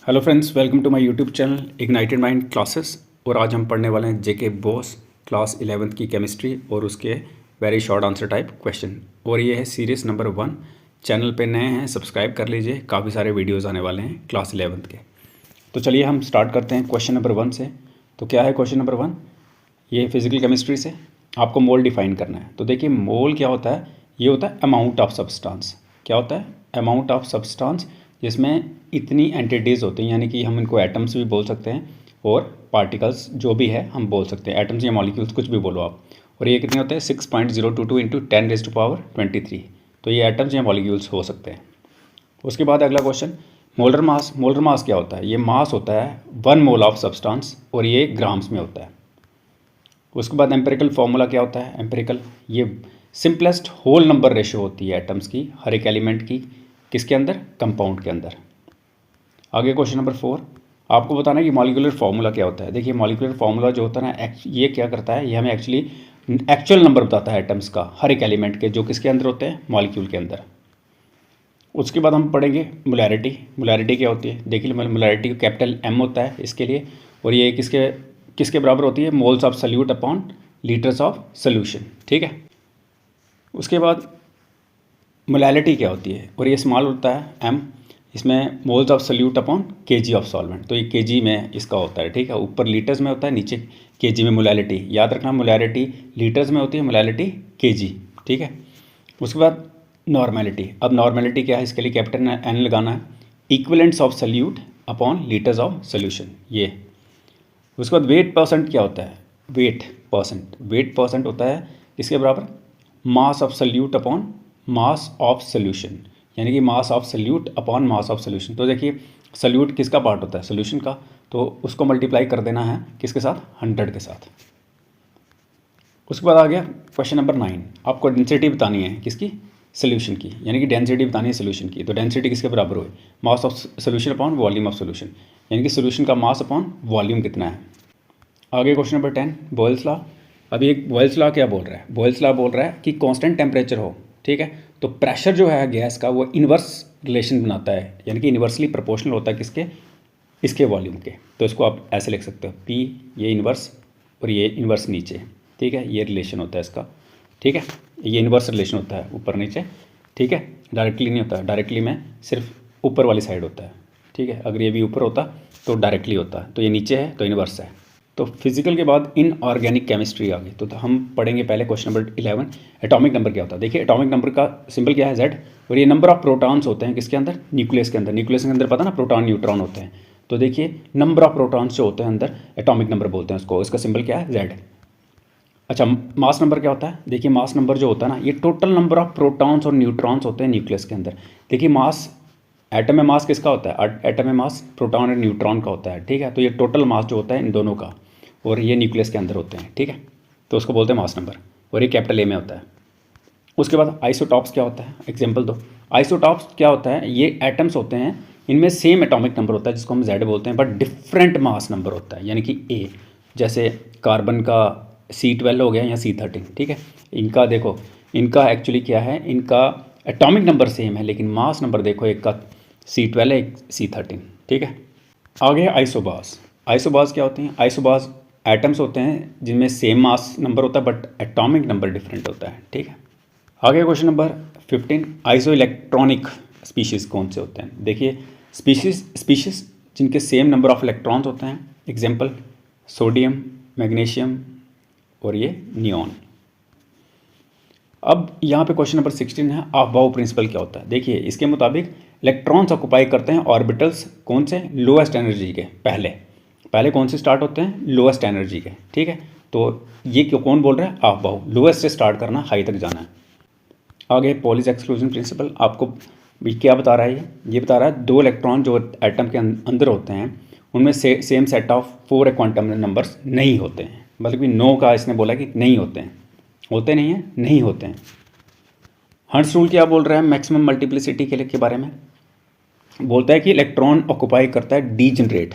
Hello friends, welcome to my YouTube channel Ignited Mind Classes. और आज हम पढ़ने वाले हैं जेके बोस क्लास 11th की केमिस्ट्री और उसके very short answer type question. और ये है सीरीज़ नंबर 1। चैनल पे नए हैं सब्सक्राइब कर लीजिए, काफ़ी सारे वीडियोस आने वाले हैं क्लास 11th के। तो चलिए हम स्टार्ट करते हैं क्वेश्चन नंबर 1 से। तो क्या है क्वेश्चन नंबर 1? ये फिजिकल केमिस्ट्री से आपको मोल डिफाइन करना है। तो देखिए मोल क्या होता है? ये होता है अमाउंट ऑफ सब्सटेंस। क्या होता है? अमाउंट ऑफ सब्सटेंस, जिसमें इतनी एंटिटीज़ होती हैं, यानी कि हम इनको एटम्स भी बोल सकते हैं और पार्टिकल्स जो भी है हम बोल सकते हैं, एटम्स या मॉलिक्यूल्स कुछ भी बोलो आप। और ये कितने होते हैं? 6.022 इंटू 10⁻23। तो ये एटम्स या मॉलिक्यूल्स हो सकते हैं। उसके बाद अगला question, molar mass. Molar mass क्या होता है? ये मास होता है 1 मोल ऑफ सब्सटेंस और ये ग्राम्स में होता है। उसके बाद एम्पेरिकल फार्मूला क्या होता है? एम्पेरिकल ये सिंपलेस्ट होल नंबर रेशियो होती है एटम्स की, हर एक एलिमेंट की, किसके अंदर? कंपाउंड के अंदर। आगे क्वेश्चन नंबर 4, आपको बताना है कि मॉलिक्यूलर फार्मूला क्या होता है। देखिए मॉलिक्यूलर फार्मूला जो होता है ना, ये क्या करता है? ये हमें एक्चुअली एक्चुअल नंबर बताता है एटम्स का, हर एक एलिमेंट के, जो किसके अंदर होते हैं? मॉलिक्यूल के अंदर। उसके बाद हम पढ़ेंगे मोलैरिटी। मोलैरिटी क्या होती है? देखिए मोलैरिटी कैपिटल M होता है इसके लिए, और ये किसके किसके बराबर होती है? Moles of solute upon litres of solution. ठीक है। उसके बाद मोलैलिटी क्या होती है? और ये स्मॉल होता है M, इसमें moles of solute upon KG of solvent. तो ये केजी में इसका होता है। ठीक है, ऊपर लीटर्स में होता है, नीचे केजी में मोलैलिटी। याद रखना मोलैलिटी लीटर्स में होती है, मोलैलिटी केजी। ठीक है। उसके बाद नॉर्मेलिटी। अब नॉर्मेलिटी क्या है? इसके लिए कैपिटल N लगाना है। Equivalents of solute upon litres of solution, ये। उसके बाद वेट परसेंट क्या होता है? वेट परसेंट होता है इसके बराबर mass of solute upon mass of solution, यानी कि mass of solute upon mass of solution. तो देखिए सल्यूट किसका पार्ट होता है? सोल्यूशन का। तो उसको मल्टीप्लाई कर देना है किसके साथ? 100 के साथ। उसके बाद आ गया क्वेश्चन नंबर 9, आपको डेंसिटी बतानी है किसकी? सोल्यूशन की, यानी कि डेंसिटी बतानी है सोल्यूशन की। तो डेंसिटी किसके बराबर हुई? Mass of solution upon volume of solution, यानी कि सोल्यूशन का मास अपॉन वॉल्यूम कितना है। आगे क्वेश्चन नंबर 10, बॉयल्स लॉ। अभी एक बॉयल्स लॉ क्या बोल रहा है? बॉयल्स लॉ बोल रहा है कि कांस्टेंट टेम्परेचर हो, ठीक है, तो प्रेशर जो है गैस का वो इन्वर्स रिलेशन बनाता है, यानी कि इन्वर्सली प्रोपोर्शनल होता है किसके? इसके वॉल्यूम के। तो इसको आप ऐसे लिख सकते हो, P ये इन्वर्स और ये इन्वर्स नीचे। ठीक है, ये रिलेशन होता है इसका। ठीक है, ये इन्वर्स रिलेशन होता है ऊपर नीचे। ठीक है, डायरेक्टली नहीं होता है, डायरेक्टली में सिर्फ ऊपर वाली साइड होता है। ठीक है, अगर ये भी ऊपर होता तो डायरेक्टली होता है, तो ये नीचे है तो इन्वर्स है। तो फिजिकल के बाद इनऑर्गेनिक केमिस्ट्री आ गई। तो हम पढ़ेंगे पहले क्वेश्चन नंबर 11, एटॉमिक नंबर क्या होता है। देखिए एटॉमिक नंबर का सिंबल क्या है? Z। और ये नंबर ऑफ प्रोटॉन्स होते हैं किसके अंदर? न्यूक्लियस के अंदर। न्यूक्लियस के अंदर पता ना प्रोटॉन न्यूट्रॉन होते हैं। तो देखिए नंबर ऑफ प्रोटॉन्स जो होते हैं अंदर, एटॉमिक नंबर बोलते हैं उसको, इसका सिंबल क्या है? Z। अच्छा, मास नंबर क्या होता है? देखिए मास नंबर जो होता है ना, ये टोटल नंबर ऑफ प्रोटॉन्स और न्यूट्रॉन्स होते हैं न्यूक्लियस के अंदर। देखिए मास, एटम में मास किसका होता है? एटम में मास प्रोटॉन और न्यूट्रॉन का होता है। ठीक है, तो ये टोटल मास जो होता है इन दोनों का, और ये न्यूक्लियस के अंदर होते हैं। ठीक है, तो उसको बोलते हैं मास नंबर, और ये कैपिटल A में होता है। उसके बाद आइसोटॉप्स क्या होता है? एग्जाम्पल दो। आइसोटॉप्स क्या होता है? ये एटम्स होते हैं, इनमें सेम एटॉमिक नंबर होता है जिसको हम Z बोलते हैं, बट डिफरेंट मास नंबर होता है, यानी कि A। जैसे कार्बन का C12 हो गया या C13। ठीक है, इनका देखो, इनका एक्चुअली क्या है? इनका एटॉमिक नंबर सेम है, लेकिन मास नंबर देखो, एक का C12 है, एक C13। ठीक है, आगे आइसोबास। आइसोबास क्या होते हैं? आइसोबास एटम्स होते हैं जिनमें सेम मास नंबर होता है बट एटॉमिक नंबर डिफरेंट होता है। ठीक है, आगे question number 15, iso electronic species कौन से होते हैं? देखिए स्पीशीज़ जिनके सेम नंबर ऑफ इलेक्ट्रॉन्स होते हैं। एग्जाम्पल सोडियम, मैग्नीशियम और ये नियॉन। अब यहाँ पे क्वेश्चन नंबर 16 है, अफबाउ प्रिंसिपल क्या होता है? देखिए इसके मुताबिक इलेक्ट्रॉन्स ऑक्युपाई करते हैं ऑर्बिटल्स कौन से? लोएस्ट एनर्जी के। पहले कौन से स्टार्ट होते हैं? लोएस्ट एनर्जी के। ठीक है, तो ये क्यों कौन बोल रहा है? अफबाउ, लोएस्ट से स्टार्ट करना, हाई तक जाना है। आगे पॉलीज एक्सक्लूजन प्रिंसिपल आपको क्या बता रहा है? ये बता रहा है दो इलेक्ट्रॉन जो एटम के अंदर होते हैं उनमें same set of 4 quantum numbers नहीं होते हैं। मतलब कि नो का इसने बोला कि नहीं होते हैं, होते नहीं हैं, नहीं होते हैं। हर्ट्ज रूल क्या बोल रहा है मैक्सिमम मल्टीप्लिसिटी के बारे में? बोलता है कि इलेक्ट्रॉन ऑक्युपाई करता है डीजनरेट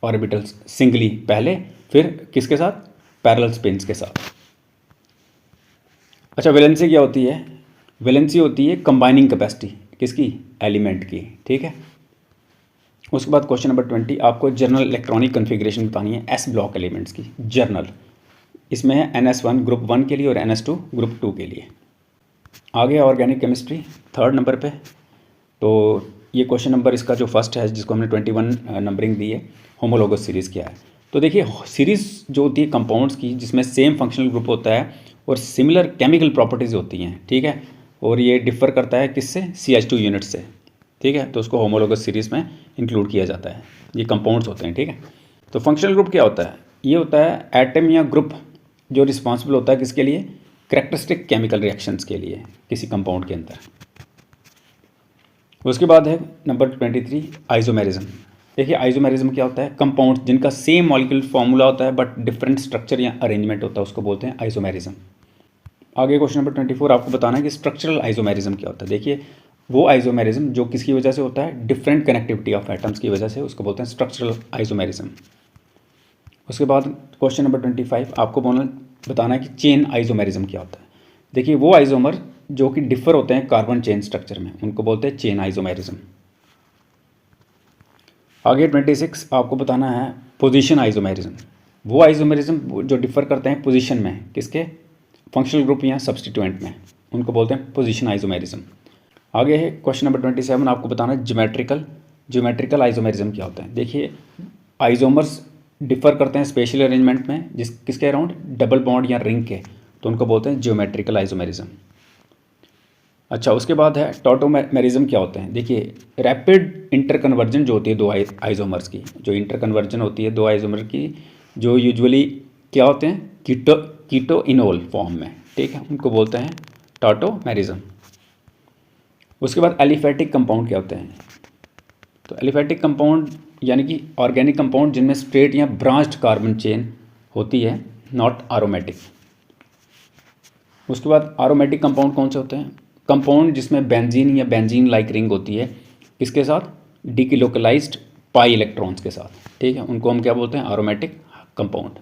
ऑर्बिटल्स सिंगली पहले, फिर किसके साथ? पैरेलल स्पिन्स के साथ। अच्छा, वैलेंसी क्या होती है? वैलेंसी होती है कंबाइनिंग कैपेसिटी किसकी? एलिमेंट की। ठीक है, उसके बाद क्वेश्चन नंबर 20, आपको जर्नल इलेक्ट्रॉनिक कन्फिग्रेशन बतानी है एस ब्लॉक एलिमेंट्स की। जर्नल इसमें है NS1 ग्रुप 1 के लिए और NS2 ग्रुप 2 के लिए। आगे ऑर्गेनिक केमिस्ट्री 3rd नंबर पे। तो ये क्वेश्चन नंबर इसका जो फर्स्ट है जिसको हमने 21 नंबरिंग दी है, होमोलोगस सीरीज़ क्या है। तो देखिए सीरीज़ जो होती है कंपाउंड्स की जिसमें सेम फंक्शनल ग्रुप होता है और सिमिलर केमिकल प्रॉपर्टीज़ होती हैं, ठीक है, और ये डिफ़र करता है किससे, CH2 यूनिट से, ठीक है, तो उसको होमोलोगस सीरीज़ में इंक्लूड किया जाता है। ये कंपाउंड्स होते हैं, ठीक है। तो फंक्शनल ग्रुप क्या होता है, ये होता है एटम या ग्रुप जो रिस्पॉन्सिबल होता है किसके लिए, करैक्टरिस्टिक केमिकल रिएक्शंस के लिए किसी कंपाउंड के अंदर। उसके बाद है नंबर 23 आइसोमेरिज्म। देखिए आइसोमेरिज्म क्या होता है, कंपाउंड जिनका सेम मॉलिक्यूलर फॉर्मूला होता है बट डिफरेंट स्ट्रक्चर या अरेंजमेंट होता है उसको बोलते हैं आइसोमेरिज्म। आगे क्वेश्चन नंबर 24 आपको बताना है कि स्ट्रक्चरल आइसोमेरिज्म क्या होता है। देखिए वो आइसोमेरिज्म जो किसकी वजह से होता है, डिफरेंट कनेक्टिविटी ऑफ एटम्स की वजह से, उसको बोलते हैं स्ट्रक्चरल आइसोमेरिज्म। उसके बाद क्वेश्चन नंबर 25 आपको बताना है कि चेन आइसोमेरिज्म क्या होता है। देखिए वो आइसोमर जो कि डिफर होते हैं कार्बन चेन स्ट्रक्चर में, उनको बोलते हैं चेन आइसोमेरिज्म। आगे 26 आपको बताना है पोजीशन आइसोमेरिज्म। वो आइसोमेरिज्म जो डिफर करते हैं पोजीशन में, किसके, फंक्शनल ग्रुप या सब्सटीट्यूएंट में, उनको बोलते हैं पोजीशन आइसोमेरिज्म। आगे है क्वेश्चन नंबर 27 आपको बताना है ज्योमेट्रिकल आइसोमेरिज्म क्या होता है। देखिए आइसोमर्स डिफर करते हैं स्पेशल अरेंजमेंट में किसके अराउंड, डबल बॉन्ड या रिंग के, तो उनको बोलते हैं ज्योमेट्रिकल आइसोमेरिज्म। अच्छा उसके बाद है टॉटोमेरिज्म क्या होते हैं। देखिए रैपिड इंटरकन्वर्जन जो होती है दो आइसोमर्स की, जो इंटरकन्वर्जन होती है दो आइसोमर की, जो यूजुअली क्या होते हैं, कीटोइनोल फॉर्म में, ठीक है, उनको बोलते हैं टॉटोमेरिज्म। उसके बाद एलिफैटिक कंपाउंड क्या होते हैं। तो एलिफैटिक कंपाउंड यानी कि ऑर्गेनिक कंपाउंड जिनमें स्ट्रेट या ब्रांच्ड कार्बन चेन होती है, नॉट एरोमेटिक। उसके बाद एरोमेटिक कंपाउंड कौन से होते हैं, कंपाउंड जिसमें बेंजीन या बेंजीन लाइक रिंग होती है, किसके साथ, डिलोकलाइज्ड पाई इलेक्ट्रॉन्स के साथ, ठीक है, उनको हम क्या बोलते हैं, एरोमेटिक कंपाउंड।